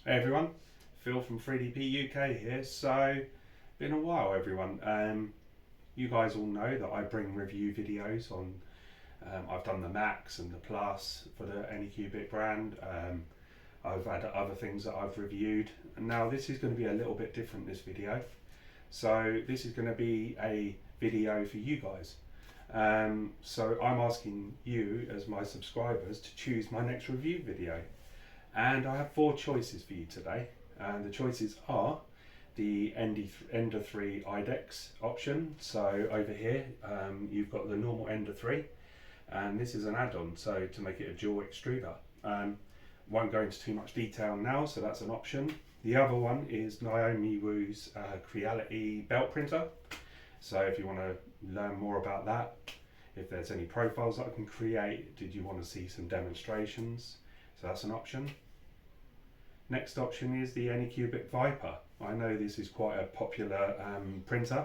Hey everyone, Phil from 3DP UK here. So, been a while everyone. You guys all know that I bring review videos on. I've done the Max and the Plus for the Anycubic brand. I've had other things that I've reviewed, and now this is going to be a little bit different. This video, so this is going to be a video for you guys. So I'm asking you as my subscribers to choose my next review video. And I have four choices for you today. And the choices are the Ender 3 idex option. So over here, you've got the normal Ender 3, and this is an add-on, so to make it a dual extruder. Won't go into too much detail now, so that's an option. The other one is Naomi Wu's Creality Belt printer. So if you want to learn more about that, if there's any profiles that I can create, did you want to see some demonstrations? So that's an option. Next option is the Anycubic Vyper. I know this is quite a popular printer.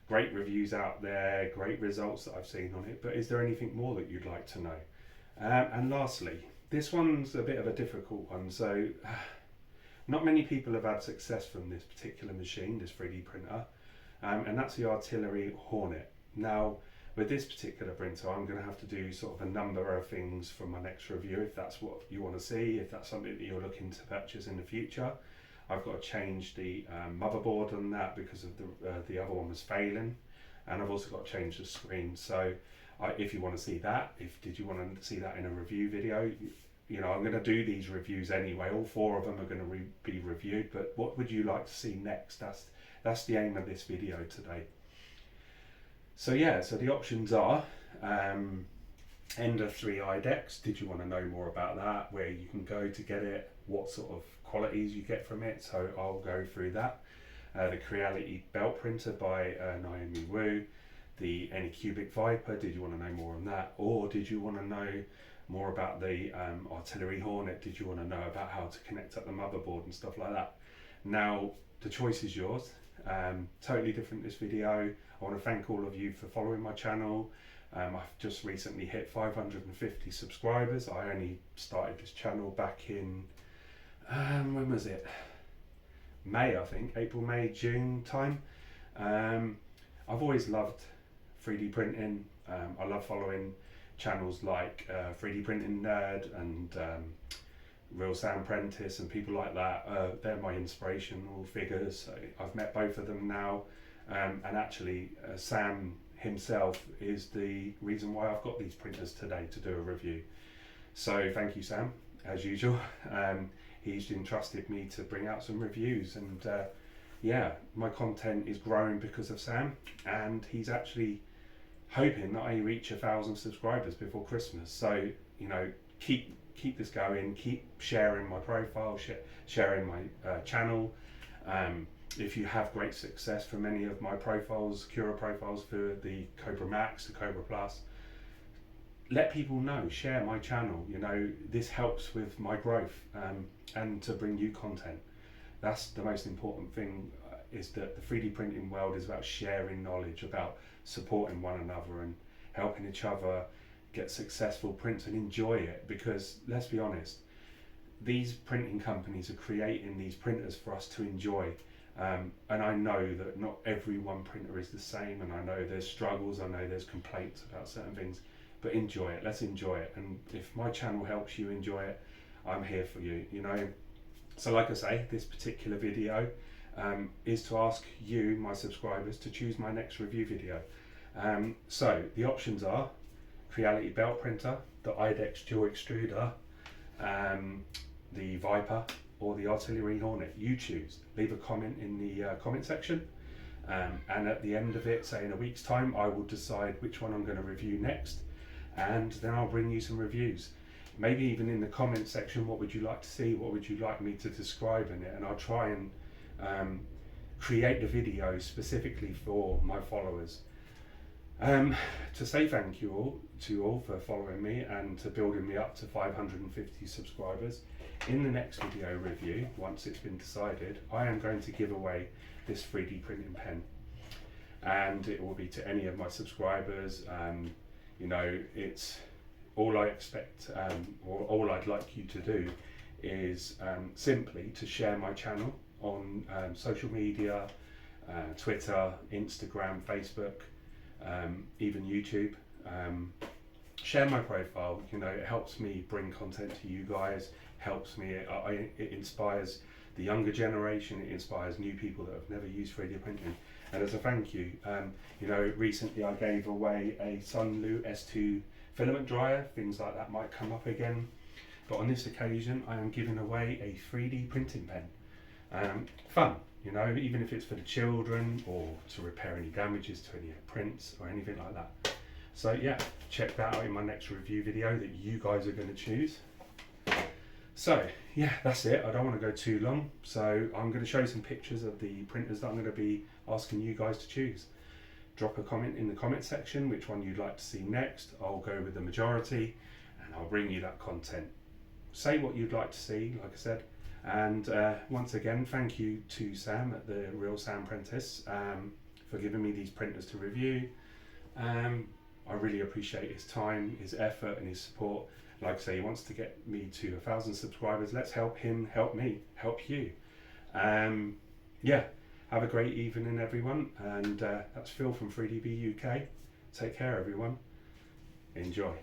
Great reviews out there, great results that I've seen on it, but is there anything more that you'd like to know? And lastly, this one's a bit of a difficult one. So not many people have had success from this particular machine, this 3D printer, and that's the Artillery Hornet. Now, with this particular printer, I'm going to have to do sort of a number of things for my next review, if that's what you want to see, if that's something that you're looking to purchase in the future. I've got to change the motherboard on that because of the other one was failing, and I've also got to change the screen. So if you want to see that, did you want to see that in a review video, you know, I'm going to do these reviews anyway. All four of them are going to be reviewed, but what would you like to see next? That's the aim of this video today. So yeah, so the options are Ender 3 idex. Did you want to know more about that? Where you can go to get it? What sort of qualities you get from it? So I'll go through that. The Creality Belt printer by Naomi Wu. The Anycubic Vyper. Did you want to know more on that? Or did you want to know more about the Artillery Hornet? Did you want to know about how to connect up the motherboard and stuff like that? Now, the choice is yours. Totally different this video. I want to thank all of you for following my channel. I've just recently hit 550 subscribers. I only started this channel back in, when was it? May, I think, April, May, June time. I've always loved 3D printing. I love following channels like 3D Printing Nerd and Real Sam Prentice and people like that. They're my inspirational figures. I've met both of them now, and actually Sam himself is the reason why I've got these printers today to do a review. So thank you, Sam, as usual. He's entrusted me to bring out some reviews, and yeah, my content is growing because of Sam, and he's actually hoping that I reach 1,000 subscribers before Christmas. So, you know, keep this going, keep sharing my profile, sharing my channel. If you have great success from any of my profiles, Cura profiles for the Cobra Max, the Cobra Plus, let people know, share my channel. You know, this helps with my growth and to bring you content. That's the most important thing, is that the 3D printing world is about sharing knowledge, about supporting one another and helping each other get successful prints and enjoy it. Because let's be honest, these printing companies are creating these printers for us to enjoy, and I know that not every one printer is the same, and I know there's struggles, I know there's complaints about certain things, but enjoy it. Let's enjoy it, and if my channel helps you enjoy it, I'm here for you, you know. So like I say, this particular video is to ask you, my subscribers, to choose my next review video. So the options are Creality Belt printer, the idex dual extruder, the Vyper, or the Artillery Hornet. You choose. Leave a comment in the comment section, and at the end of it, say in a week's time, I will decide which one I'm going to review next, and then I'll bring you some reviews. Maybe even in the comment section, what would you like to see? What would you like me to describe in it? And I'll try and create the video specifically for my followers. To say thank you all to all for following me and to building me up to 550 subscribers. In the next video review, once it's been decided, I am going to give away this 3D printing pen, and it will be to any of my subscribers. You know, it's all I expect, or all I'd like you to do is simply to share my channel on social media, Twitter, Instagram, Facebook, even YouTube. Share my profile. You know, it helps me bring content to you guys, helps me, it inspires the younger generation, it inspires new people that have never used 3D printing. And as a thank you, you know, recently I gave away a Sunlu S2 filament dryer. Things like that might come up again, but on this occasion I am giving away a 3D printing pen. Fun, you know, even if it's for the children or to repair any damages to any prints or anything like that. So yeah, check that out in my next review video that you guys are going to choose. So yeah, that's it. I don't want to go too long, so I'm going to show you some pictures of the printers that I'm going to be asking you guys to choose. Drop a comment in the comment section which one you'd like to see next. I'll go with the majority and I'll bring you that content. Say what you'd like to see, like I said. And once again, thank you to Sam at the Real Sam Prentice for giving me these printers to review. I really appreciate his time, his effort and his support. Like I say, he wants to get me to 1,000 subscribers. Let's help him, help me, help you. Yeah, have a great evening everyone, and that's Phil from 3DB UK. Take care everyone. Enjoy.